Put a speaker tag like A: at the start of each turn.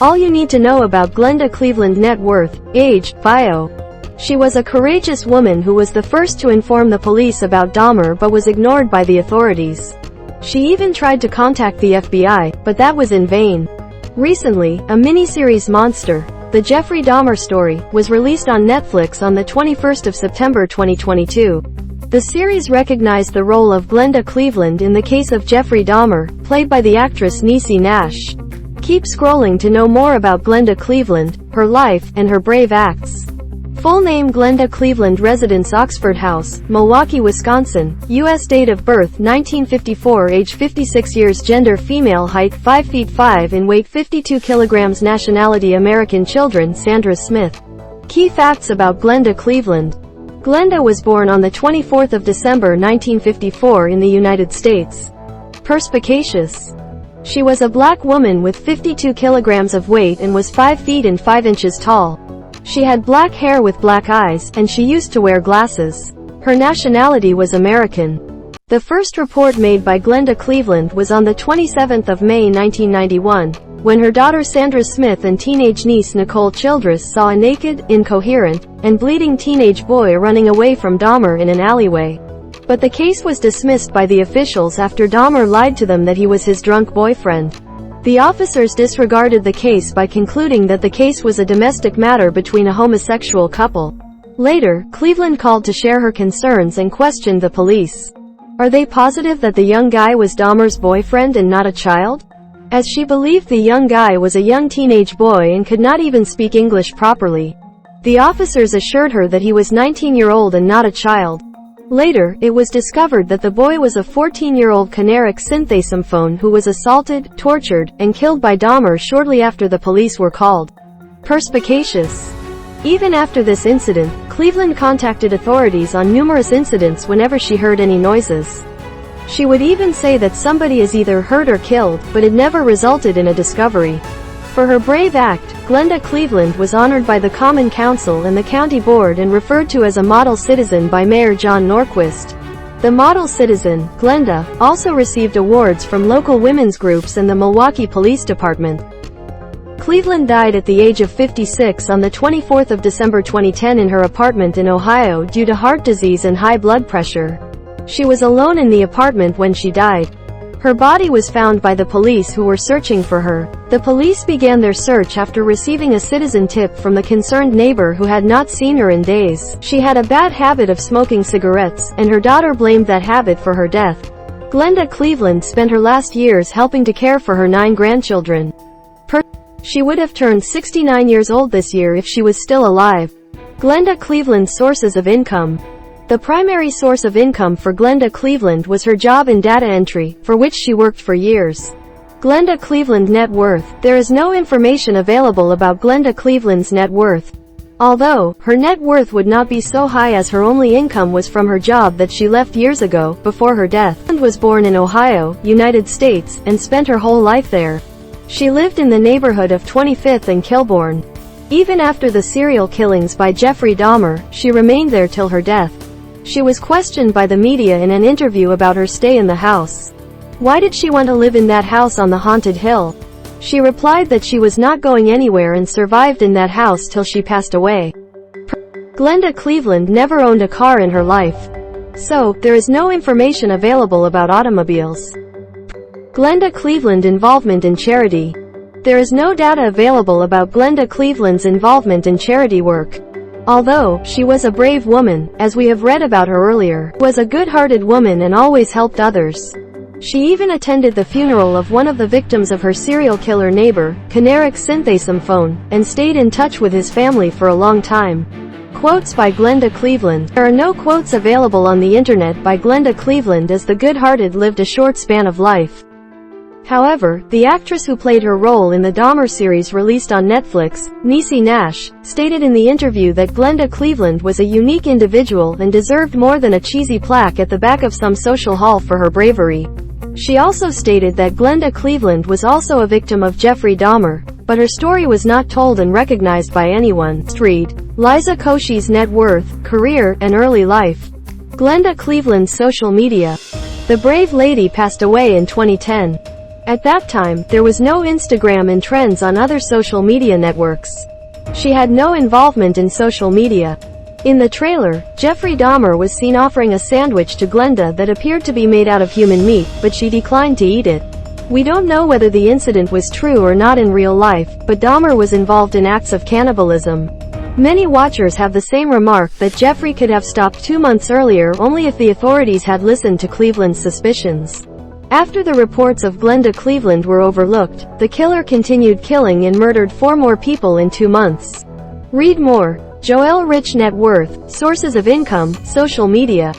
A: All you need to know about Glenda Cleveland: net worth, age, bio. She was a courageous woman who was the first to inform the police about Dahmer but was ignored by the authorities. She even tried to contact the FBI, but that was in vain. Recently, a miniseries Monster, The Jeffrey Dahmer Story, was released on Netflix on the 21st of September 2022. The series recognized the role of Glenda Cleveland in the case of Jeffrey Dahmer, played by the actress Niecy Nash. Keep scrolling to know more about Glenda Cleveland, her life, and her brave acts. Full name: Glenda Cleveland, residence Oxford House, Milwaukee, Wisconsin, U.S. Date of birth 1954, age 56 years, gender female, height 5 feet 5 and weight 52 kilograms, nationality American, children Sandra Smith. Key facts about Glenda Cleveland. Glenda was born on the 24th of December 1954 in the United States. Perspicacious. She was a black woman with 52 kilograms of weight and was 5 feet and 5 inches tall. She had black hair with black eyes, and she used to wear glasses. Her nationality was American. The first report made by Glenda Cleveland was on the 27th of May 1991, when her daughter Sandra Smith and teenage niece Nicole Childress saw a naked, incoherent, and bleeding teenage boy running away from Dahmer in an alleyway. But the case was dismissed by the officials after Dahmer lied to them that he was his drunk boyfriend. The officers disregarded the case by concluding that the case was a domestic matter between a homosexual couple. Later, Cleveland called to share her concerns and questioned the police. Are they positive that the young guy was Dahmer's boyfriend and not a child? As she believed the young guy was a young teenage boy and could not even speak English properly. The officers assured her that he was 19-year-old and not a child. Later, it was discovered that the boy was a 14-year-old Konerak Sinthasomphone who was assaulted, tortured, and killed by Dahmer shortly after the police were called. Perspicacious. Even after this incident, Cleveland contacted authorities on numerous incidents whenever she heard any noises. She would even say that somebody is either hurt or killed, but it never resulted in a discovery. For her brave act, Glenda Cleveland was honored by the Common Council and the County Board and referred to as a model citizen by Mayor John Norquist. The model citizen, Glenda, also received awards from local women's groups and the Milwaukee Police Department. Cleveland died at the age of 56 on the 24th of December 2010 in her apartment in Ohio due to heart disease and high blood pressure. She was alone in the apartment when she died. Her body was found by the police who were searching for her. The police began their search after receiving a citizen tip from the concerned neighbor who had not seen her in days. She had a bad habit of smoking cigarettes, and her daughter blamed that habit for her death. Glenda Cleveland spent her last years helping to care for her 9 grandchildren. She would have turned 69 years old this year if she was still alive. Glenda Cleveland's sources of income. The primary source of income for Glenda Cleveland was her job in data entry, for which she worked for years. Glenda Cleveland net worth. There is no information available about Glenda Cleveland's net worth. Although, her net worth would not be so high as her only income was from her job that she left years ago, before her death. Cleveland was born in Ohio, United States, and spent her whole life there. She lived in the neighborhood of 25th and Kilbourn. Even after the serial killings by Jeffrey Dahmer, she remained there till her death. She was questioned by the media in an interview about her stay in the house. Why did she want to live in that house on the haunted hill? She replied that she was not going anywhere and survived in that house till she passed away. Glenda Cleveland never owned a car in her life. So, there is no information available about automobiles. Glenda Cleveland involvement in charity. There is no data available about Glenda Cleveland's involvement in charity work. Although she was a brave woman, as we have read about her earlier, was a good-hearted woman and always helped others. She even attended the funeral of one of the victims of her serial killer neighbor, Konerak Sinthasomphone, and stayed in touch with his family for a long time. Quotes by Glenda Cleveland. There are no quotes available on the internet by Glenda Cleveland as the good-hearted lived a short span of life. However, the actress who played her role in the Dahmer series released on Netflix, Niecy Nash, stated in the interview that Glenda Cleveland was a unique individual and deserved more than a cheesy plaque at the back of some social hall for her bravery. She also stated that Glenda Cleveland was also a victim of Jeffrey Dahmer, but her story was not told and recognized by anyone. Read. Liza Koshy's net worth, career, and early life. Glenda Cleveland's social media. The brave lady passed away in 2010. At that time, there was no Instagram and trends on other social media networks. She had no involvement in social media. In the trailer, Jeffrey Dahmer was seen offering a sandwich to Glenda that appeared to be made out of human meat, but she declined to eat it. We don't know whether the incident was true or not in real life, but Dahmer was involved in acts of cannibalism. Many watchers have the same remark that Jeffrey could have stopped 2 months earlier only if the authorities had listened to Cleveland's suspicions. After the reports of Glenda Cleveland were overlooked, the killer continued killing and murdered 4 more people in 2 months. Read more. Joel Rich net worth, sources of income, social media.